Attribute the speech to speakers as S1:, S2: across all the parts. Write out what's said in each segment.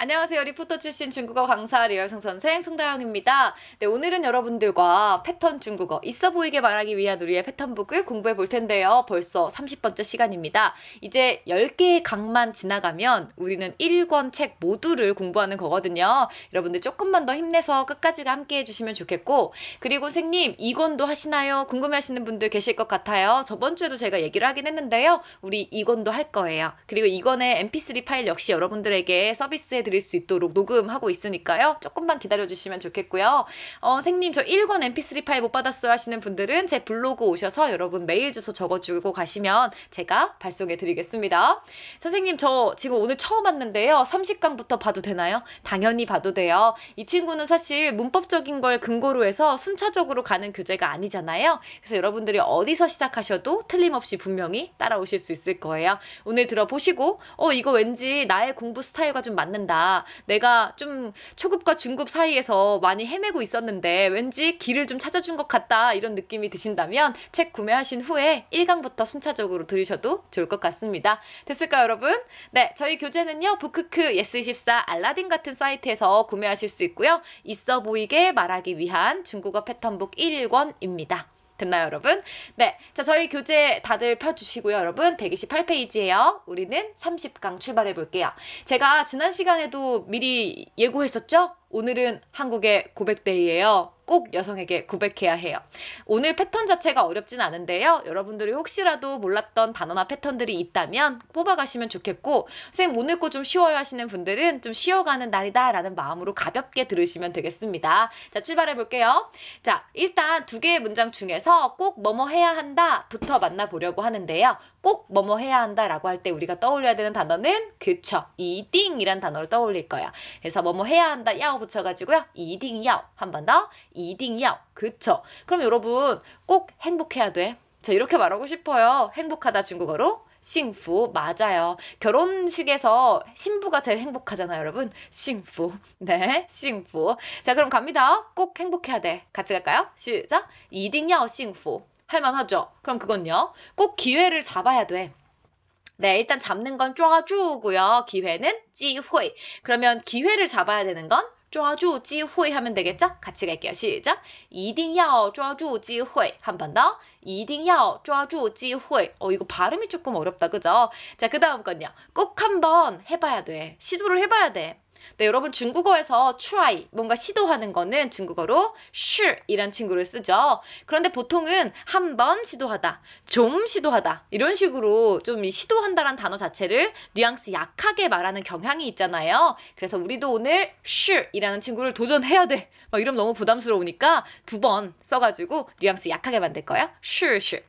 S1: 안녕하세요. 리포터 출신 중국어 강사 리얼성 선생 송다영입니다. 네, 오늘은 여러분들과 패턴 중국어 있어 보이게 말하기 위한 우리의 패턴북을 공부해 볼 텐데요. 벌써 30번째 시간입니다. 이제 10개의 강만 지나가면 우리는 1권 책 모두를 공부하는 거거든요. 여러분들 조금만 더 힘내서 끝까지 함께 해주시면 좋겠고, 그리고 선생님 2권도 하시나요? 궁금해하시는 분들 계실 것 같아요. 저번 주에도 제가 얘기를 하긴 했는데요. 우리 2권도 할 거예요. 그리고 2권의 mp3 파일 역시 여러분들에게 서비스해 드릴 수 있도록 녹음하고 있으니까요. 조금만 기다려주시면 좋겠고요. 선생님 저 1권 mp3 파일 못 받았어요 하시는 분들은 제 블로그 오셔서 여러분 메일 주소 적어주고 가시면 제가 발송해 드리겠습니다. 선생님 저 지금 오늘 처음 왔는데요. 30강부터 봐도 되나요? 당연히 봐도 돼요. 이 친구는 사실 문법적인 걸 근거로 해서 순차적으로 가는 교재가 아니잖아요. 그래서 여러분들이 어디서 시작하셔도 틀림없이 분명히 따라오실 수 있을 거예요. 오늘 들어보시고 이거 왠지 나의 공부 스타일과 좀 맞는다. 내가 좀 초급과 중급 사이에서 많이 헤매고 있었는데 왠지 길을 좀 찾아준 것 같다 이런 느낌이 드신다면 책 구매하신 후에 1강부터 순차적으로 들으셔도 좋을 것 같습니다. 됐을까요 여러분? 네, 저희 교재는요 북크크, 예스24, 알라딘 같은 사이트에서 구매하실 수 있고요. 있어 보이게 말하기 위한 중국어 패턴북 1권입니다. 됐나요 여러분? 네, 자 저희 교재 다들 펴주시고요 여러분. 128페이지예요. 우리는 30강 출발해 볼게요. 제가 지난 시간에도 미리 예고했었죠? 오늘은 한국의 고백데이예요. 꼭 여성에게 고백해야 해요. 오늘 패턴 자체가 어렵진 않은데요. 여러분들이 혹시라도 몰랐던 단어나 패턴들이 있다면 뽑아가시면 좋겠고, 선생님 오늘 거 좀 쉬워요 하시는 분들은 좀 쉬어가는 날이다 라는 마음으로 가볍게 들으시면 되겠습니다. 자, 출발해 볼게요. 자, 일단 두 개의 문장 중에서 꼭 뭐뭐 해야 한다 부터 만나보려고 하는데요. 꼭 뭐뭐 해야 한다 라고 할 때 우리가 떠올려야 되는 단어는 그쵸, 이딩이란 단어를 떠올릴 거야. 그래서 뭐뭐 해야 한다 야오 붙여가지고요. 이딩야오. 한 번 더. 이딩야오. 그쵸. 그럼 여러분 꼭 행복해야 돼. 저 이렇게 말하고 싶어요. 행복하다 중국어로 싱푸. 맞아요. 결혼식에서 신부가 제일 행복하잖아요 여러분. 싱푸. 네, 싱푸. 자, 그럼 갑니다. 꼭 행복해야 돼. 같이 갈까요? 시작. 이딩야오 싱푸. 할만하죠? 그럼 그건요. 꼭 기회를 잡아야 돼. 네, 일단 잡는 건抓住고요. 기회는 机会. 그러면 기회를 잡아야 되는 건 抓住机会 하면 되겠죠? 같이 갈게요. 시작. 一定要抓住机会. 한 번 더. 一定要抓住机会. 이거 발음이 조금 어렵다. 그죠? 자, 그 다음 건요. 꼭 한번 해봐야 돼. 시도를 해봐야 돼. 네, 여러분 중국어에서 try, 뭔가 시도하는 거는 중국어로 试 이란 친구를 쓰죠. 그런데 보통은 한번 시도하다, 좀 시도하다 이런 식으로 좀 이 시도한다란 단어 자체를 뉘앙스 약하게 말하는 경향이 있잖아요. 그래서 우리도 오늘 试 이라는 친구를 도전해야 돼. 막 이러면 너무 부담스러우니까 2번 써가지고 뉘앙스 약하게 만들 거야. 试试.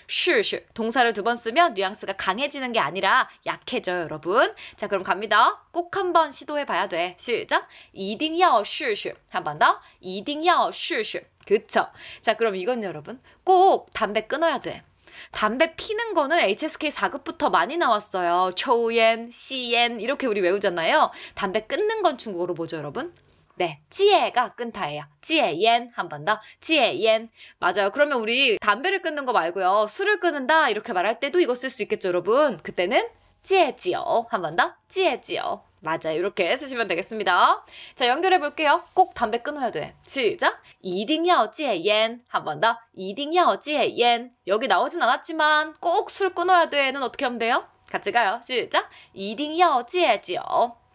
S1: 试试. 동사를 2번 쓰면 뉘앙스가 강해지는 게 아니라 약해져요 여러분. 자, 그럼 갑니다. 꼭 한번 시도해 봐야 돼. 시작. 一定要试试. 한 번 더. 一定要试试. 그쵸? 자, 그럼 이건 여러분 꼭 담배 끊어야 돼. 담배 피는 거는 HSK 4급부터 많이 나왔어요. 초옌, 시옌 이렇게 우리 외우잖아요. 담배 끊는 건 중국어로 뭐죠 여러분? 네, 찌에가 끊다예요. 찌에옌. 한 번 더. 찌에옌. 맞아요. 그러면 우리 담배를 끊는 거 말고요. 술을 끊는다 이렇게 말할 때도 이거 쓸 수 있겠죠 여러분? 그때는 찌에지요. 한 번 더. 찌에지요. 맞아요. 이렇게 쓰시면 되겠습니다. 자, 연결해 볼게요. 꼭 담배 끊어야 돼. 시작. 一定要戒烟. 한 번 더. 一定要戒烟. 여기 나오진 않았지만 꼭 술 끊어야 돼는 어떻게 하면 돼요? 같이 가요. 시작. 一定要戒酒.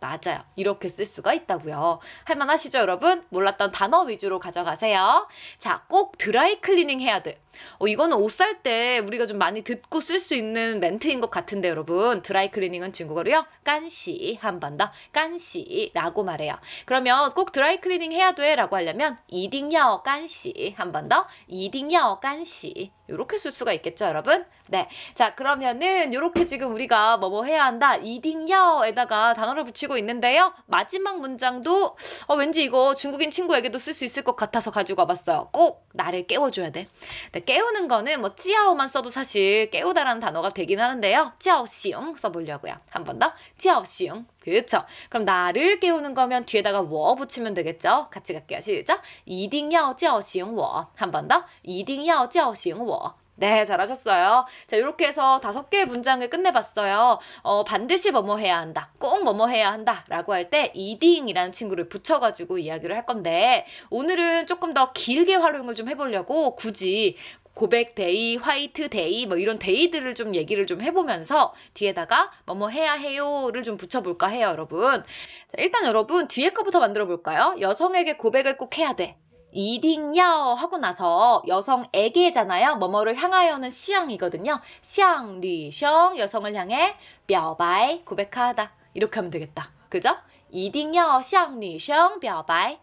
S1: 맞아요. 이렇게 쓸 수가 있다고요. 할만하시죠 여러분? 몰랐던 단어 위주로 가져가세요. 자, 꼭 드라이 클리닝 해야 돼. 이거는 옷 살 때 우리가 좀 많이 듣고 쓸 수 있는 멘트인 것 같은데 여러분. 드라이 클리닝은 중국어로요. 깐시. 한 번 더. 깐시라고 말해요. 그러면 꼭 드라이 클리닝 해야 돼 라고 하려면 一定要 깐시. 한 번 더. 一定要 깐시. 요렇게 쓸 수가 있겠죠 여러분? 네. 자, 그러면은 요렇게 지금 우리가 뭐뭐 해야 한다. 一定要에다가 단어를 붙이고 있는데요. 마지막 문장도 왠지 이거 중국인 친구에게도 쓸 수 있을 것 같아서 가지고 와봤어요. 꼭 나를 깨워줘야 돼. 네, 깨우는 거는 뭐 찌아오만 써도 사실 깨우다라는 단어가 되긴 하는데요. 찌아오시용 써보려고요. 한 번 더. 찌아오시용. 그렇죠. 그럼 나를 깨우는 거면 뒤에다가 我 붙이면 되겠죠. 같이 갈게요. 시작. 一定要叫醒我. 한 번 더. 一定要叫醒我. 네, 잘하셨어요. 자, 이렇게 해서 5개의 문장을 끝내봤어요. 반드시 뭐뭐 해야 한다. 꼭 뭐뭐 해야 한다. 라고 할 때 이딩이라는 친구를 붙여가지고 이야기를 할 건데 오늘은 조금 더 길게 활용을 좀 해보려고 굳이 고백데이, 화이트데이 뭐 이런 데이들을 좀 얘기를 좀 해보면서 뒤에다가 뭐뭐 해야 해요를 좀 붙여볼까 해요, 여러분. 자, 일단 여러분 뒤에 거부터 만들어 볼까요? 여성에게 고백을 꼭 해야 돼. 이딩야오 하고 나서 여성에게잖아요. 뭐뭐를 향하여는 시향이거든요. 시향, 리셩 여성을 향해 表白 고백하다. 이렇게 하면 되겠다. 그죠? 이딩야오 시향, 리셩 表白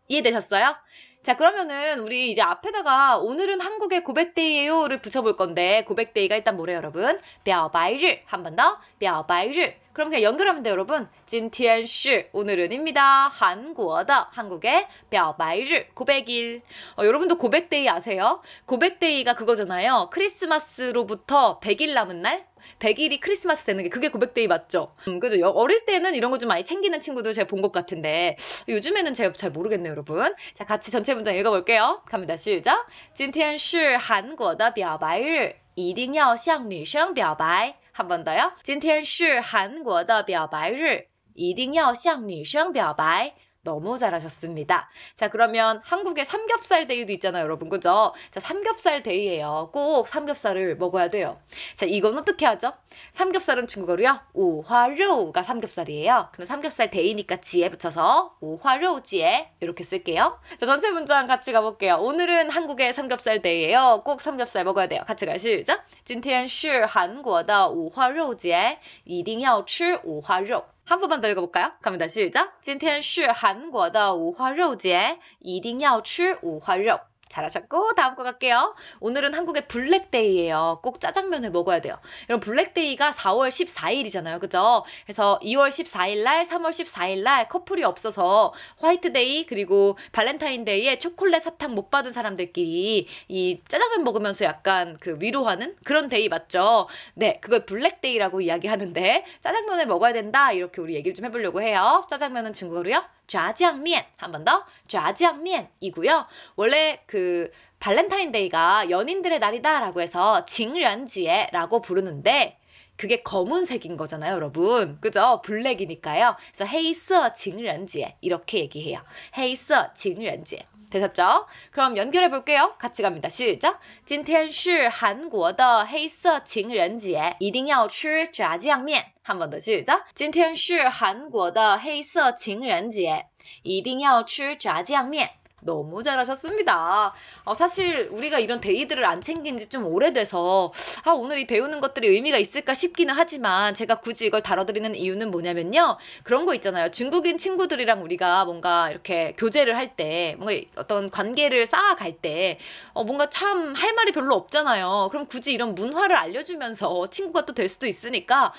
S1: 이해되셨어요? 자, 그러면은 우리 이제 앞에다가 오늘은 한국의 고백데이예요를 붙여볼 건데 고백데이가 일단 뭐래요, 여러분? 表白日 한 번 더. 表白日 그럼 그냥 연결하면 돼요, 여러분. 今天是 오늘은입니다. 한국어 한국의 表白日 고백일. 여러분도 고백데이 아세요? 고백데이가 그거잖아요. 크리스마스로부터 100일 남은 날? 100일이 크리스마스 되는 게 그게 고백데이 맞죠? 그죠? 어릴 때는 이런 거 좀 많이 챙기는 친구들 제가 본 것 같은데 요즘에는 제가 잘 모르겠네요, 여러분. 자, 같이 전체 문장 읽어볼게요. 갑니다. 시작. 今天是韩国的表白日一定要向女生表白 한 번 더요. 今天是韩国的表白日一定要向女生表白 너무 잘하셨습니다. 자, 그러면 한국의 삼겹살 데이도 있잖아요, 여러분. 그죠? 자, 삼겹살 데이예요. 꼭 삼겹살을 먹어야 돼요. 자, 이건 어떻게 하죠? 삼겹살은 중국어로요. 우화로우가 삼겹살이에요. 근데 삼겹살 데이니까 지에 붙여서 우화로우지에 이렇게 쓸게요. 자, 전체 문장 같이 가볼게요. 오늘은 한국의 삼겹살 데이예요. 꼭 삼겹살 먹어야 돼요. 같이 가요. 시작. 今天是韩国的五花肉节一定要吃五花肉 한 번만 더 읽어볼까요? 갑니다. 시작. 今天是韩国的五花肉节一定要吃五花肉 잘하셨고 다음 거 갈게요. 오늘은 한국의 블랙데이예요. 꼭 짜장면을 먹어야 돼요. 여러분 블랙데이가 4월 14일이잖아요. 그죠? 그래서 2월 14일 날 3월 14일 날 커플이 없어서 화이트데이 그리고 발렌타인데이에 초콜릿 사탕 못 받은 사람들끼리 이 짜장면 먹으면서 약간 그 위로하는 그런 데이 맞죠? 네, 그걸 블랙데이라고 이야기하는데 짜장면을 먹어야 된다 이렇게 우리 얘기를 좀 해보려고 해요. 짜장면은 중국어로요? 炸酱面 한 번 더. 炸酱面 이고요. 원래 그 발렌타인데이가 연인들의 날이다라고 해서 징련지에라고 부르는데 그게 검은색인 거잖아요, 여러분. 그죠? 블랙이니까요. 그래서 헤이서 징련지에 이렇게 얘기해요. 헤이서 징련지에. 되셨죠? 그럼 연결해 볼게요. 같이 갑니다. 시작. 今天是韩国的黑色情人节一定要吃炸酱面 한 번 더 시작. 今天是韩国的黑色情人节一定要吃炸酱面 너무 잘하셨습니다. 사실 우리가 이런 데이들을 안 챙긴 지 좀 오래돼서 오늘 이 배우는 것들이 의미가 있을까 싶기는 하지만 제가 굳이 이걸 다뤄드리는 이유는 뭐냐면요. 그런 거 있잖아요. 중국인 친구들이랑 우리가 뭔가 이렇게 교제를 할 때 뭔가 어떤 관계를 쌓아갈 때 뭔가 참 할 말이 별로 없잖아요. 그럼 굳이 이런 문화를 알려주면서 친구가 또 될 수도 있으니까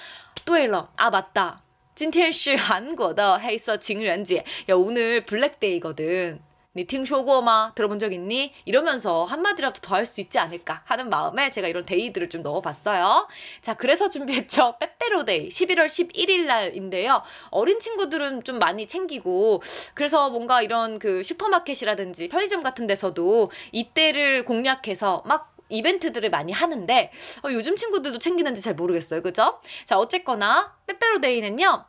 S1: 또 일러. 맞다. 今天是韩国的黑色情人节 야, 오늘 블랙데이거든. 니 팅쇼고마 들어본 적 있니? 이러면서 한마디라도 더 할 수 있지 않을까 하는 마음에 제가 이런 데이들을 좀 넣어봤어요. 자, 그래서 준비했죠. 빼빼로데이 11월 11일 날인데요. 어린 친구들은 좀 많이 챙기고 그래서 뭔가 이런 그 슈퍼마켓이라든지 편의점 같은 데서도 이때를 공략해서 막 이벤트들을 많이 하는데 요즘 친구들도 챙기는지 잘 모르겠어요. 그죠? 자, 어쨌거나 빼빼로데이는요.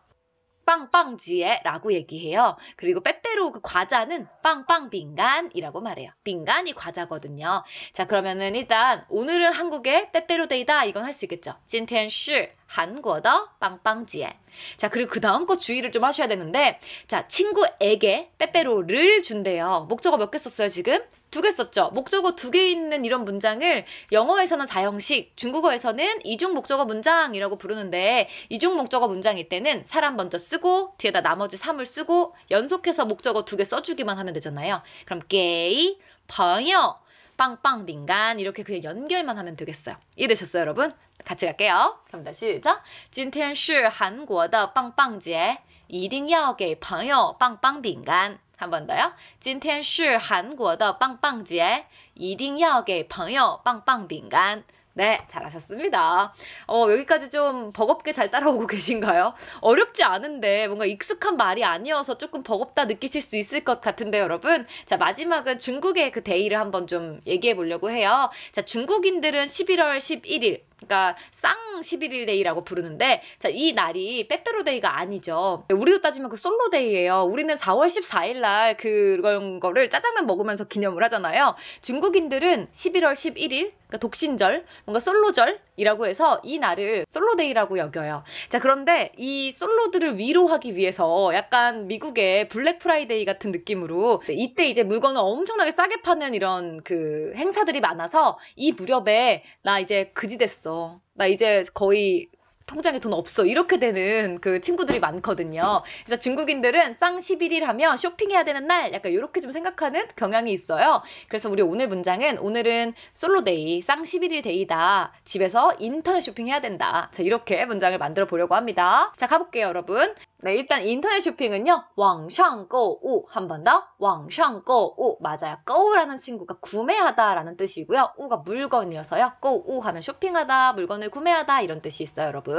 S1: 빵빵지에라고 얘기해요. 그리고 빼빼로 그 과자는 빵빵빙간이라고 말해요. 빙간이 과자거든요. 자, 그러면은 일단 오늘은 한국의 빼빼로데이다 이건 할 수 있겠죠. 今天是韩国的빵빵节 자, 그리고 그 다음 거 주의를 좀 하셔야 되는데 자, 친구에게 빼빼로를 준대요. 목적어 몇 개 썼어요, 지금? 2개 썼죠? 목적어 2개 있는 이런 문장을 영어에서는 4형식, 중국어에서는 이중 목적어 문장이라고 부르는데 이중 목적어 문장일 때는 사람 먼저 쓰고 뒤에다 나머지 3을 쓰고 연속해서 목적어 2개 써주기만 하면 되잖아요. 그럼 게이, 朋友, 빵빵빙간 이렇게 그냥 연결만 하면 되겠어요. 이해되셨어요, 여러분? 같이 갈게요. 갑니다. 시작. 今天是韩国的棒棒节一定要给朋友棒棒饼干 한 번 더요. 今天是韩国的棒棒节一定要给朋友棒棒饼干 네, 잘하셨습니다. 여기까지 좀 버겁게 잘 따라오고 계신가요? 어렵지 않은데 뭔가 익숙한 말이 아니어서 조금 버겁다 느끼실 수 있을 것 같은데 여러분. 자, 마지막은 중국의 그 데이를 한번 좀 얘기해 보려고 해요. 자, 중국인들은 11월 11일, 그러니까 쌍 11일 데이라고 부르는데, 자, 이 날이 빼빼로 데이가 아니죠. 우리로 따지면 그 솔로 데이예요. 우리는 4월 14일 날 그런 거를 짜장면 먹으면서 기념을 하잖아요. 중국인들은 11월 11일, 그러니까 독신절, 뭔가 솔로절이라고 해서 이 날을 솔로데이라고 여겨요. 자, 그런데 이 솔로들을 위로하기 위해서 약간 미국의 블랙 프라이데이 같은 느낌으로 이때 이제 물건을 엄청나게 싸게 파는 이런 그 행사들이 많아서 이 무렵에 나 이제 그지 됐어. 나 이제 거의 통장에 돈 없어. 이렇게 되는 그 친구들이 많거든요. 그래서 중국인들은 쌍 11일 하면 쇼핑해야 되는 날 약간 이렇게 좀 생각하는 경향이 있어요. 그래서 우리 오늘 문장은 오늘은 솔로데이, 쌍 11일 데이다. 집에서 인터넷 쇼핑해야 된다. 자, 이렇게 문장을 만들어 보려고 합니다. 자, 가볼게요, 여러분. 네, 일단 인터넷 쇼핑은요. 网上购物 한 번 더. 网上购物 맞아요. 购物라는 친구가 구매하다라는 뜻이고요. 우가 물건이어서요. 购物 하면 쇼핑하다, 물건을 구매하다 이런 뜻이 있어요, 여러분.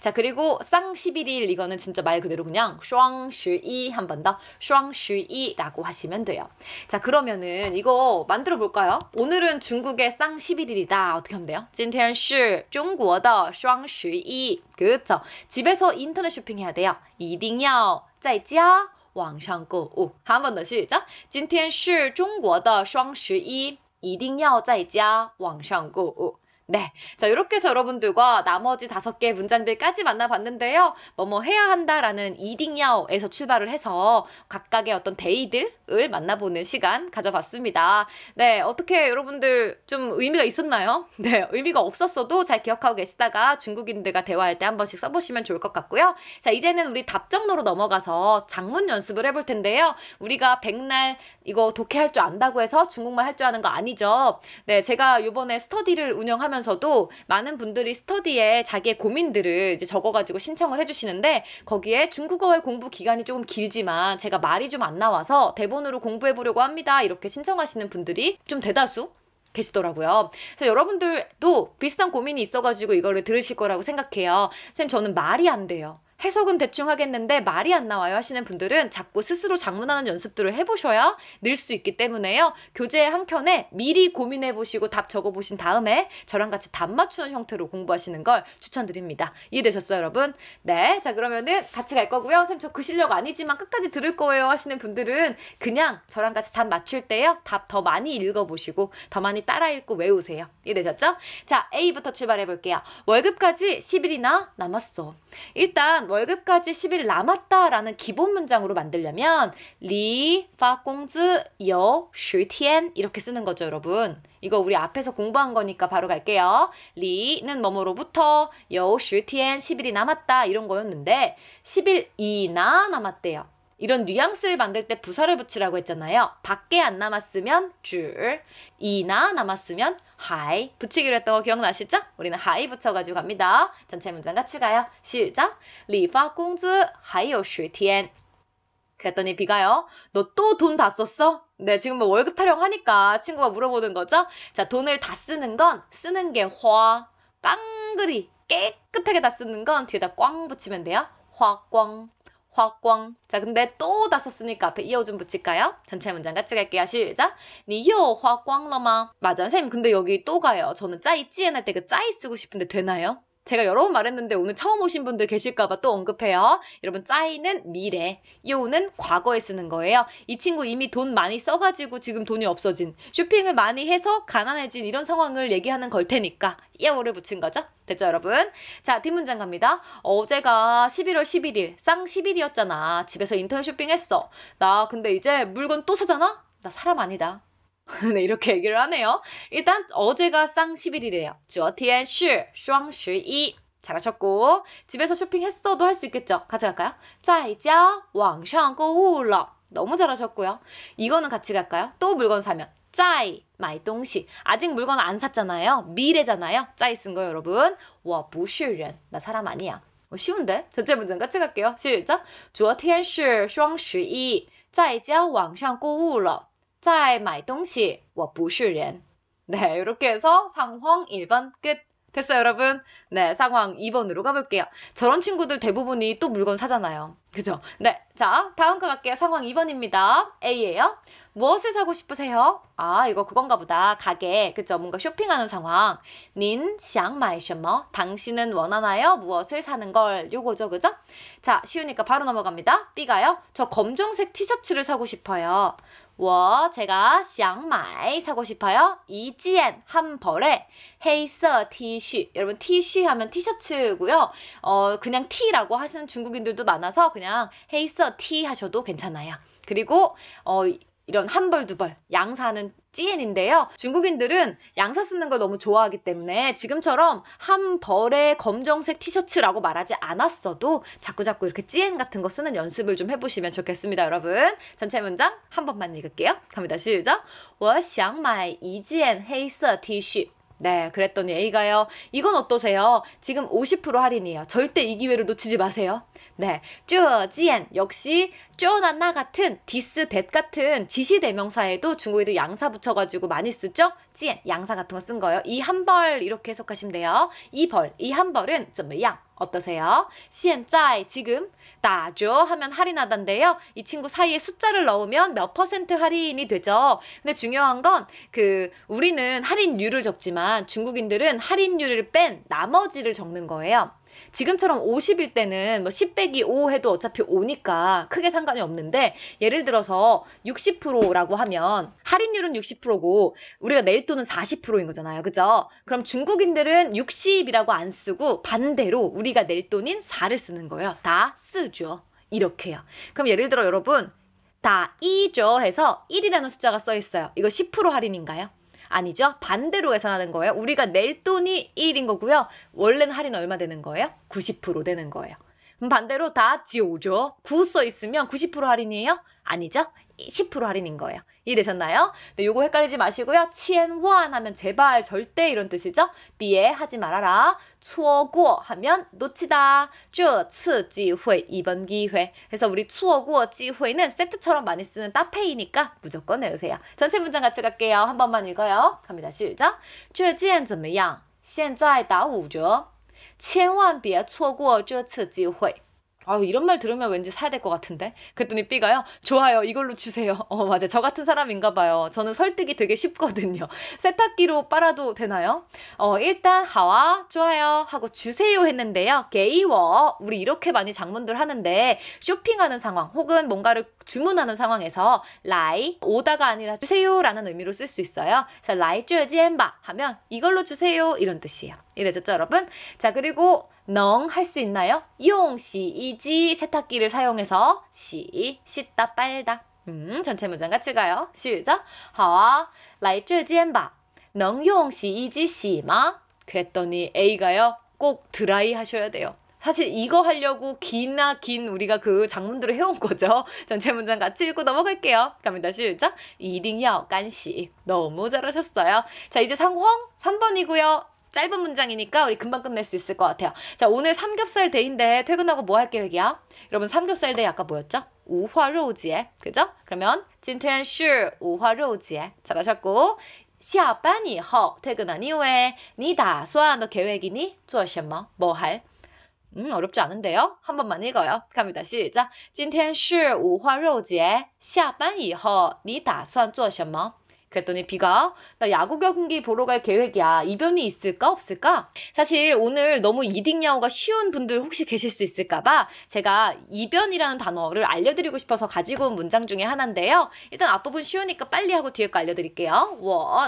S1: 자, 그리고 쌍 11일 이거는 진짜 말 그대로 그냥 双十一 한 번 더. 双十一라고 하시면 돼요. 자, 그러면은 이거 만들어 볼까요? 오늘은 중국의 쌍 11일이다. 어떻게 하면 돼요? 今天是中国的双十一 그렇죠. 집에서 인터넷 쇼핑해야 돼요. 一定要在家网上购物. 한 번 더 시작. 今天是中国的双十一一定要在家网上购物. 네. 자, 이렇게 해서 여러분들과 나머지 5개의 문장들까지 만나봤는데요. 뭐뭐 해야 한다라는 이딩야오에서 출발을 해서 각각의 어떤 데이들을 만나보는 시간 가져봤습니다. 네. 어떻게 여러분들 좀 의미가 있었나요? 네. 의미가 없었어도 잘 기억하고 계시다가 중국인들과 대화할 때 한 번씩 써보시면 좋을 것 같고요. 자, 이제는 우리 답정로로 넘어가서 장문 연습을 해볼 텐데요. 우리가 백날 이거 독해할 줄 안다고 해서 중국말 할 줄 아는 거 아니죠. 네. 제가 요번에 스터디를 운영하면서 서도 많은 분들이 스터디에 자기의 고민들을 이제 적어가지고 신청을 해주시는데 거기에 중국어의 공부 기간이 조금 길지만 제가 말이 좀 안 나와서 대본으로 공부해보려고 합니다. 이렇게 신청하시는 분들이 좀 대다수 계시더라고요. 그래서 여러분들도 비슷한 고민이 있어가지고 이거를 들으실 거라고 생각해요. 선생님 저는 말이 안 돼요. 해석은 대충 하겠는데 말이 안 나와요 하시는 분들은 자꾸 스스로 작문하는 연습들을 해보셔야 늘 수 있기 때문에요. 교재 한 켠에 미리 고민해보시고 답 적어보신 다음에 저랑 같이 답 맞추는 형태로 공부하시는 걸 추천드립니다. 이해되셨어요, 여러분? 네, 자 그러면은 같이 갈 거고요. 선생님 저 그 실력 아니지만 끝까지 들을 거예요 하시는 분들은 그냥 저랑 같이 답 맞출 때요. 답 더 많이 읽어보시고 더 많이 따라 읽고 외우세요. 이해되셨죠? 자, A부터 출발해볼게요. 월급까지 10일이나 남았어. 일단 월급까지 10일 남았다라는 기본 문장으로 만들려면 리, 파, 공즈, 요, 10天 이렇게 쓰는 거죠, 여러분. 이거 우리 앞에서 공부한 거니까 바로 갈게요. 리는 뭐뭐로부터, 요, 10天, 10일이 남았다 이런 거였는데 10일이나 남았대요. 이런 뉘앙스를 만들 때 부사를 붙이라고 했잖아요. 밖에 안 남았으면 줄, 이나 남았으면 하이 붙이기로 했던 거 기억나시죠? 우리는 하이 붙여가지고 갑니다. 전체 문장 같이 가요. 시작! 理发工资还有10天 그랬더니 B가요. 너 또 돈 다 썼어? 네, 지금 뭐 월급 타령하니까 친구가 물어보는 거죠. 자, 돈을 다 쓰는 건 쓰는 게 화, 깡그리 깨끗하게 다 쓰는 건 뒤에다 꽝 붙이면 돼요. 화꽝. 화꽝. 자, 근데 또 다 썼으니까 앞에 이어 좀 붙일까요? 전체 문장 같이 갈게요. 시작. 你又花光了吗? 맞아요. 선생님, 근데 여기 또 가요. 저는 짜이 찌엔 할 때 그 짜이 쓰고 싶은데 되나요? 제가 여러 번 말했는데 오늘 처음 오신 분들 계실까봐 또 언급해요. 여러분, 짜이는 미래, 요는 과거에 쓰는 거예요. 이 친구 이미 돈 많이 써가지고 지금 돈이 없어진, 쇼핑을 많이 해서 가난해진 이런 상황을 얘기하는 걸 테니까 요를 붙인 거죠. 됐죠, 여러분? 자, 뒷문장 갑니다. 어제가 11월 11일, 쌍 10일이었잖아. 집에서 인터넷 쇼핑했어. 나 근데 이제 물건 또 사잖아? 나 사람 아니다. 네, 이렇게 얘기를 하네요. 일단 어제가 쌍 10일이래요. 昨天是双十一 잘하셨고 집에서 쇼핑했어도 할 수 있겠죠. 같이 갈까요? 在家网上购物了 너무 잘하셨고요. 이거는 같이 갈까요? 또 물건 사면 在买东西 아직 물건 안 샀잖아요. 미래잖아요. 在쓴 거 여러분. 我不是人 나 사람 아니야. 쉬운데? 전체 문장 같이 갈게요. 시작. 昨天是双十一在家网上购物了在买东西我不是人 네, 이렇게 해서 상황 1번 끝. 됐어요, 여러분? 네, 상황 2번으로 가볼게요. 저런 친구들 대부분이 또 물건 사잖아요. 그죠? 네, 자, 다음 거 갈게요. 상황 2번입니다. A예요. 무엇을 사고 싶으세요? 아, 이거 그건가 보다. 가게, 그죠? 뭔가 쇼핑하는 상황. 您想买什么? 당신은 원하나요? 무엇을 사는 걸. 요거죠, 그죠? 자, 쉬우니까 바로 넘어갑니다. B가요. 저 검정색 티셔츠를 사고 싶어요. 제가 想买 사고 싶어요. 一件 한 벌에 黑色 T恤. 여러분 T恤 하면 티셔츠고요. 그냥 T라고 하시는 중국인들도 많아서 그냥 黑色 T 하셔도 괜찮아요. 그리고 이런 한 벌, 두 벌, 양사는 찌엔인데요. 중국인들은 양사 쓰는 걸 너무 좋아하기 때문에 지금처럼 한 벌의 검정색 티셔츠라고 말하지 않았어도 자꾸자꾸 이렇게 찌엔 같은 거 쓰는 연습을 좀 해보시면 좋겠습니다, 여러분. 전체 문장 한 번만 읽을게요. 갑니다, 시작. 我想买一件黑色 T恤. 네, 그랬더니 A가요. 이건 어떠세요? 지금 50% 할인이에요. 절대 이 기회를 놓치지 마세요. 네, 这件 역시 쪼나나 같은 디스 댓 같은 지시 대명사에도 중국인들 양사 붙여가지고 많이 쓰죠? 件 양사 같은 거 쓴 거예요. 이 한 벌 이렇게 해석하시면 돼요. 이 한 벌은 怎么样? 어떠세요? 现在 지금 打折 하면 할인하던데요. 이 친구 사이에 숫자를 넣으면 몇 % 할인이 되죠. 근데 중요한 건 우리는 할인율을 적지만 중국인들은 할인율을 뺀 나머지를 적는 거예요. 지금처럼 50일 때는 뭐 10 빼기 5 해도 어차피 5니까 크게 상관이 없는데 예를 들어서 60%라고 하면 할인율은 60%고 우리가 낼 돈은 40%인 거잖아요. 그죠? 그럼 중국인들은 60이라고 안 쓰고 반대로 우리가 낼 돈인 4를 쓰는 거예요. 다 쓰죠. 이렇게요. 그럼 예를 들어 여러분 다 2죠 해서 1이라는 숫자가 써 있어요. 이거 10% 할인인가요? 아니죠. 반대로 계산하는 거예요. 우리가 낼 돈이 1인 거고요. 원래는 할인 얼마 되는 거예요? 90% 되는 거예요. 그럼 반대로 다 지오죠. 9 써 있으면 90% 할인이에요? 아니죠. 10% 할인인 거예요. 이해되셨나요? 네, 요거 헷갈리지 마시고요. 千원 하면 제발 절대 이런 뜻이죠. 비에 하지 말아라. 错过 하면 놓치다. 这次机会 이번 기회. 그래서 우리 错过机会는 세트처럼 많이 쓰는 따페이니까 무조건 외우세요. 전체 문장 같이 갈게요. 한 번만 읽어요. 갑니다. 시작. 这件怎么样?现在打5折.千万别错过这次机会. 이런 말 들으면 왠지 사야 될 것 같은데? 그랬더니 B가요. 좋아요. 이걸로 주세요. 맞아요. 저 같은 사람인가 봐요. 저는 설득이 되게 쉽거든요. 세탁기로 빨아도 되나요? 일단 하와 좋아요 하고 주세요 했는데요. 게이워. 우리 이렇게 많이 장문들 하는데 쇼핑하는 상황 혹은 뭔가를 주문하는 상황에서 라이 오다가 아니라 주세요라는 의미로 쓸 수 있어요. 그래서 라이 这件吧 하면 이걸로 주세요 이런 뜻이에요. 이래졌죠 여러분? 자 그리고 능 할 수 있나요? 용洗衣机 세탁기를 사용해서 씻다 빨다. 전체 문장 같이 가요. 시작. 好啊,来这间吧. 能用洗衣机洗吗? 그랬더니 A가요. 꼭 드라이 하셔야 돼요. 사실 이거 하려고 긴 우리가 그 장문들을 해온 거죠. 전체 문장 같이 읽고 넘어갈게요. 갑니다. 시작. 一定要干洗. 너무 잘하셨어요. 자 이제 상황 3번이고요. 짧은 문장이니까 우리 금방 끝낼 수 있을 것 같아요. 자, 오늘 삼겹살 데이인데 퇴근하고 뭐 할 계획이야? 여러분 삼겹살 데이 아까 뭐였죠? 五花肉节. 그죠? 그러면 今天是五花肉节. 잘하셨고 下班以后 퇴근한 이후에 你打算 너 계획이니? 做什么? 뭐 할? 어렵지 않은데요? 한 번만 읽어요. 갑니다. 시작. 今天是五花肉节下班以后你打算做什么? 그랬더니 B가 나 야구 경기 보러 갈 계획이야. 이변이 있을까 없을까? 사실 오늘 너무 이딩야오가 쉬운 분들 혹시 계실 수 있을까봐 제가 이변이라는 단어를 알려드리고 싶어서 가지고 온 문장 중에 하나인데요. 일단 앞부분 쉬우니까 빨리 하고 뒤에 거 알려드릴게요.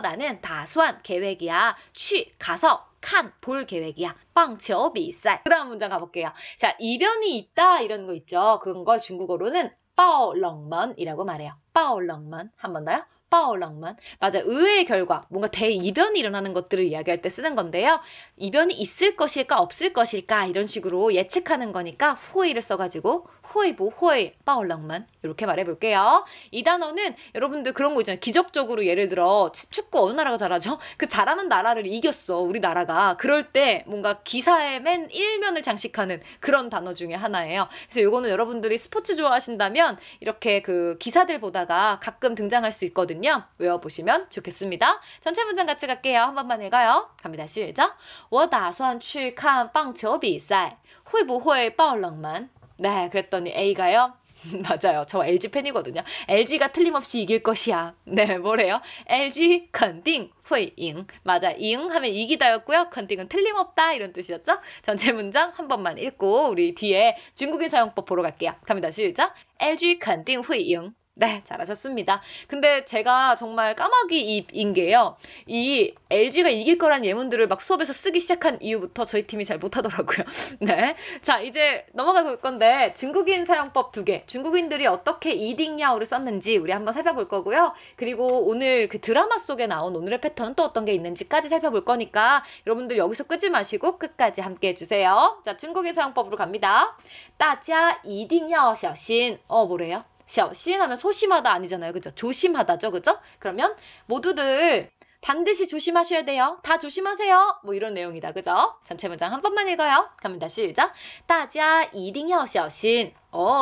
S1: 나는 다수한 계획이야. 취 가서 칸 볼 계획이야. 빵球比赛. 그 다음 문장 가볼게요. 자 이변이 있다 이런 거 있죠. 그런 걸 중국어로는 报冷门이라고 말해요. 报冷门. 한 번 더요. 报冷门. 맞아. 의외의 결과, 뭔가 대이변이 일어나는 것들을 이야기할 때 쓰는 건데요. 이변이 있을 것일까 없을 것일까 이런 식으로 예측하는 거니까 후이를 써가지고 会不会爆冷门? 이렇게 말해볼게요. 이 단어는 여러분들 그런 거 있잖아요. 기적적으로 예를 들어 축구 어느 나라가 잘하죠? 그 잘하는 나라를 이겼어. 우리나라가. 그럴 때 뭔가 기사의 맨 1면을 장식하는 그런 단어 중에 하나예요. 그래서 요거는 여러분들이 스포츠 좋아하신다면 이렇게 그 기사들 보다가 가끔 등장할 수 있거든요. 외워보시면 좋겠습니다. 전체 문장 같이 갈게요. 한 번만 읽어요. 갑니다. 시작. 我打算去看棒球比赛会不会爆冷门? 네, 그랬더니 A가요. 맞아요. 저 LG 팬이거든요. LG가 틀림없이 이길 것이야. 네, 뭐래요? LG 肯定会赢. 맞아. 잉 하면 이기다였고요. 肯定은 틀림없다 이런 뜻이었죠. 전체 문장 한 번만 읽고 우리 뒤에 중국인 사용법 보러 갈게요. 갑니다. 시작. LG 肯定会赢. 네, 잘하셨습니다. 근데 제가 정말 까마귀 입인 게요. 이 LG가 이길 거란 예문들을 막 수업에서 쓰기 시작한 이후부터 저희 팀이 잘 못하더라고요. 네. 자, 이제 넘어가 볼 건데 중국인 사용법 2개. 중국인들이 어떻게 이딩야오를 썼는지 우리 한번 살펴볼 거고요. 그리고 오늘 그 드라마 속에 나온 오늘의 패턴은 또 어떤 게 있는지까지 살펴볼 거니까 여러분들 여기서 끄지 마시고 끝까지 함께 해주세요. 자, 중국인 사용법으로 갑니다. 大家一定要小心. 뭐래요? 小心 하면 소심하다 아니잖아요. 그죠? 조심하다죠. 그죠? 그러면 모두들 반드시 조심하셔야 돼요. 다 조심하세요. 뭐 이런 내용이다. 그죠? 전체 문장 한 번만 읽어요. 갑니다. 시작. 大家一定要小心.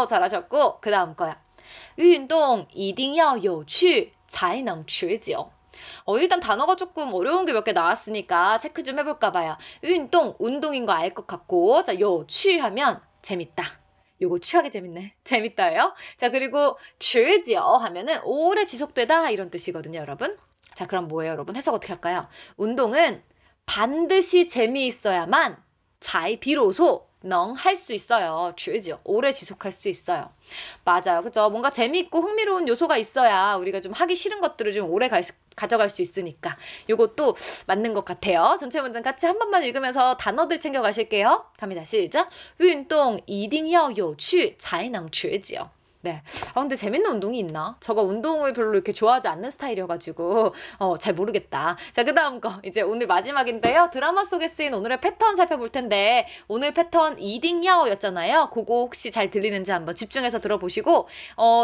S1: 잘하셨고 그 다음 거야. 运动一定要有趣才能持久. 일단 단어가 조금 어려운 게 몇 개 나왔으니까 체크 좀 해볼까 봐요. 运动, 운동인 거 알 것 같고 자, 有趣 하면 재밌다. 요거 취하게 재밌네. 재밌다예요. 자, 그리고 持久 하면은 오래 지속되다 이런 뜻이거든요, 여러분. 자, 그럼 뭐예요, 여러분? 해석 어떻게 할까요? 운동은 반드시 재미있어야만 비로소 할 수 있어요. 持久 오래 지속할 수 있어요. 맞아요. 그죠? 뭔가 재미있고 흥미로운 요소가 있어야 우리가 좀 하기 싫은 것들을 좀 오래 가져갈 수 있으니까 요것도 맞는 것 같아요. 전체 문장 같이 한 번만 읽으면서 단어들 챙겨가실게요. 갑니다. 시작. 运动一定要有趣才能持久. 네. 근데 재밌는 운동이 있나? 저가 운동을 별로 이렇게 좋아하지 않는 스타일이어가지고 잘 모르겠다. 자, 그 다음 거 이제 오늘 마지막인데요. 드라마 속에 쓰인 오늘의 패턴 살펴볼 텐데 오늘 패턴 이딩야오였잖아요. 그거 혹시 잘 들리는지 한번 집중해서 들어보시고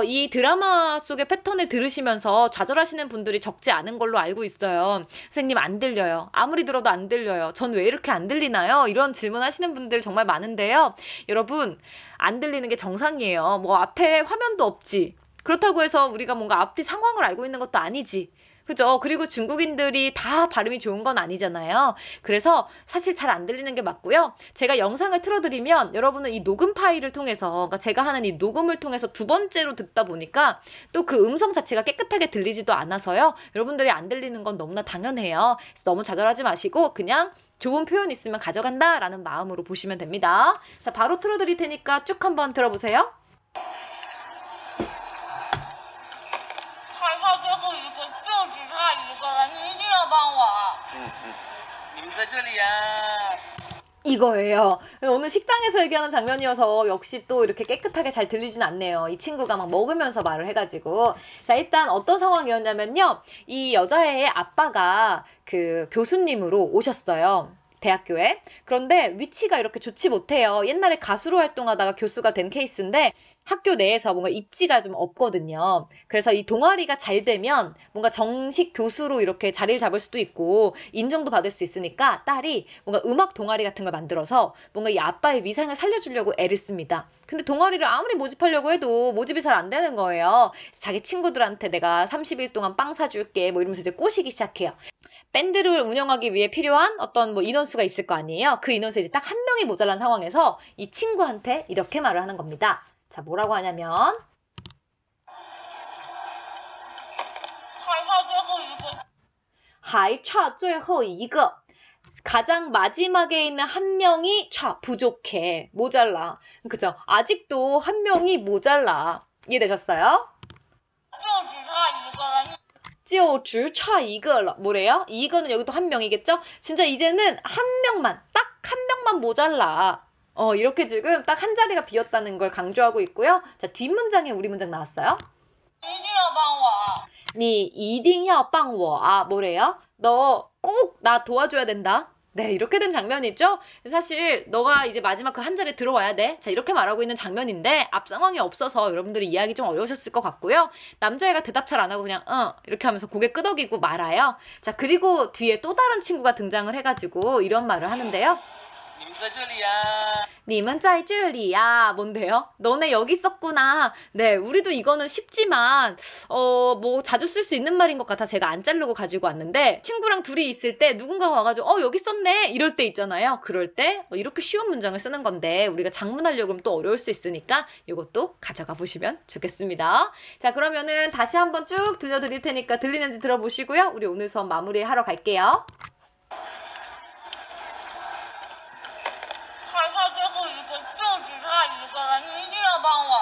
S1: 이 드라마 속의 패턴을 들으시면서 좌절하시는 분들이 적지 않은 걸로 알고 있어요. 선생님 안 들려요. 아무리 들어도 안 들려요. 전 왜 이렇게 안 들리나요? 이런 질문하시는 분들 정말 많은데요. 여러분 안 들리는 게 정상이에요. 뭐 앞에 화면도 없지. 그렇다고 해서 우리가 뭔가 앞뒤 상황을 알고 있는 것도 아니지. 그죠? 그리고 중국인들이 다 발음이 좋은 건 아니잖아요. 그래서 사실 잘 안 들리는 게 맞고요. 제가 영상을 틀어드리면 여러분은 이 녹음 파일을 통해서 그러니까 제가 하는 이 녹음을 통해서 두 번째로 듣다 보니까 또 그 음성 자체가 깨끗하게 들리지도 않아서요. 여러분들이 안 들리는 건 너무나 당연해요. 그래서 너무 좌절하지 마시고 그냥 좋은 표현 있으면 가져간다 라는 마음으로 보시면 됩니다. 자, 바로 틀어드릴 테니까 쭉 한번 들어보세요.
S2: 还差最后一个，就只差一个了，你一定要帮我。你们在这里呀。
S1: 이거예요. 오늘 식당에서 얘기하는 장면이어서 역시 또 이렇게 깨끗하게 잘 들리진 않네요. 이 친구가 막 먹으면서 말을 해가지고. 자, 일단 어떤 상황이었냐면요. 이 여자애의 아빠가 그 교수님으로 오셨어요. 대학교에. 그런데 위치가 이렇게 좋지 못해요. 옛날에 가수로 활동하다가 교수가 된 케이스인데 학교 내에서 뭔가 입지가 좀 없거든요. 그래서 이 동아리가 잘 되면 뭔가 정식 교수로 이렇게 자리를 잡을 수도 있고 인정도 받을 수 있으니까 딸이 뭔가 음악 동아리 같은 걸 만들어서 뭔가 이 아빠의 위상을 살려주려고 애를 씁니다. 근데 동아리를 아무리 모집하려고 해도 모집이 잘 안 되는 거예요. 자기 친구들한테 내가 30일 동안 빵 사줄게 뭐 이러면서 이제 꼬시기 시작해요. 밴드를 운영하기 위해 필요한 어떤 뭐 인원수가 있을 거 아니에요. 그 인원수에 이제 딱 한 명이 모자란 상황에서 이 친구한테 이렇게 말을 하는 겁니다. 자, 뭐라고 하냐면 还差最后一个 가장 마지막에 있는 한 명이 부족해. 모자라. 그죠? 아직도 한 명이 모자라. 이해되셨어요? 就只差一个了. 뭐래요? 이거는 여기도 한 명이겠죠? 진짜 이제는 한 명만, 딱 한 명만 모자라. 이렇게 지금 딱 한 자리가 비었다는 걸 강조하고 있고요. 자, 뒷문장에 우리 문장 나왔어요.
S2: 一定要帮我。
S1: 你一定要帮我. 뭐래요? 너 꼭 나 도와줘야 된다. 네, 이렇게 된 장면이죠? 사실 너가 이제 마지막 그 한 자리에 들어와야 돼. 자, 이렇게 말하고 있는 장면인데 앞 상황이 없어서 여러분들이 이해하기 좀 어려우셨을 것 같고요. 남자애가 대답 잘 안 하고 그냥 이렇게 하면서 고개 끄덕이고 말아요. 자, 그리고 뒤에 또 다른 친구가 등장을 해가지고 이런 말을 하는데요.
S2: 你们在这里呀？
S1: 님은 짜이쭈리야. 뭔데요? 너네 여기 있었구나. 네, 우리도 이거는 쉽지만 뭐 자주 쓸 수 있는 말인 것 같아 제가 안 자르고 가지고 왔는데 친구랑 둘이 있을 때 누군가가 와가지고 여기 있었네 이럴 때 있잖아요. 그럴 때 이렇게 쉬운 문장을 쓰는 건데 우리가 장문하려고 하면 또 어려울 수 있으니까 이것도 가져가 보시면 좋겠습니다. 자, 그러면은 다시 한번 쭉 들려드릴 테니까 들리는지 들어보시고요. 우리 오늘 수업 마무리하러 갈게요.
S2: 还差最后一个，就只差一个了，你一定要帮我。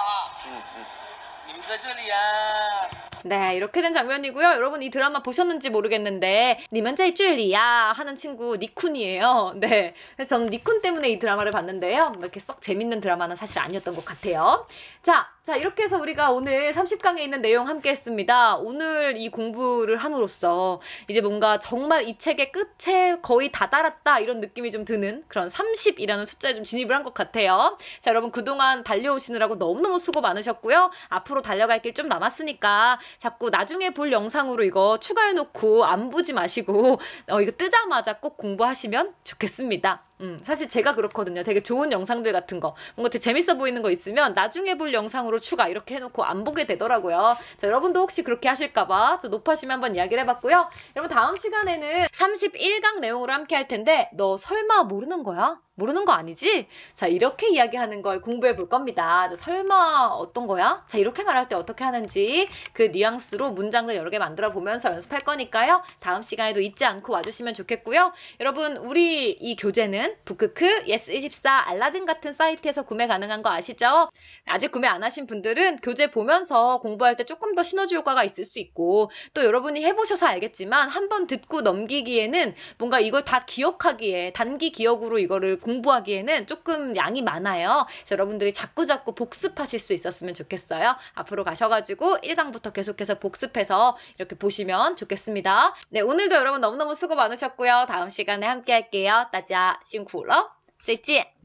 S2: 你们在这里呀？
S1: 네, 이렇게 된 장면이고요. 여러분 이 드라마 보셨는지 모르겠는데 니만자이 쭈리야 하는 친구 니쿤이에요. 네, 그래서 저는 니쿤 때문에 이 드라마를 봤는데요. 뭐 이렇게 썩 재밌는 드라마는 사실 아니었던 것 같아요. 자, 이렇게 해서 우리가 오늘 30강에 있는 내용 함께 했습니다. 오늘 이 공부를 함으로써 이제 뭔가 정말 이 책의 끝에 거의 다 달았다 이런 느낌이 좀 드는 그런 30이라는 숫자에 좀 진입을 한 것 같아요. 자, 여러분 그동안 달려오시느라고 너무너무 수고 많으셨고요. 앞으로 달려갈 길 좀 남았으니까 자꾸 나중에 볼 영상으로 이거 추가해놓고 안 보지 마시고 이거 뜨자마자 꼭 공부하시면 좋겠습니다. 사실 제가 그렇거든요. 되게 좋은 영상들 같은 거 뭔가 되게 재밌어 보이는 거 있으면 나중에 볼 영상으로 추가 이렇게 해놓고 안 보게 되더라고요. 자, 여러분도 혹시 그렇게 하실까봐 저 높아시면 한번 이야기를 해봤고요. 여러분 다음 시간에는 31강 내용으로 함께 할 텐데 너 설마 모르는 거야? 모르는 거 아니지? 자, 이렇게 이야기하는 걸 공부해 볼 겁니다. 자, 설마 어떤 거야? 자, 이렇게 말할 때 어떻게 하는지 그 뉘앙스로 문장들 여러 개 만들어 보면서 연습할 거니까요. 다음 시간에도 잊지 않고 와주시면 좋겠고요. 여러분 우리 이 교재는 북크크, 예스24, 알라딘 같은 사이트에서 구매 가능한 거 아시죠? 아직 구매 안 하신 분들은 교재 보면서 공부할 때 조금 더 시너지 효과가 있을 수 있고 또 여러분이 해보셔서 알겠지만 한번 듣고 넘기기에는 뭔가 이걸 다 기억하기에 단기 기억으로 이거를 공부하기에는 조금 양이 많아요. 그래서 여러분들이 자꾸자꾸 복습하실 수 있었으면 좋겠어요. 앞으로 가셔가지고 1강부터 계속해서 복습해서 이렇게 보시면 좋겠습니다. 네, 오늘도 여러분 너무너무 수고 많으셨고요. 다음 시간에 함께 할게요. 大家辛苦了，再见。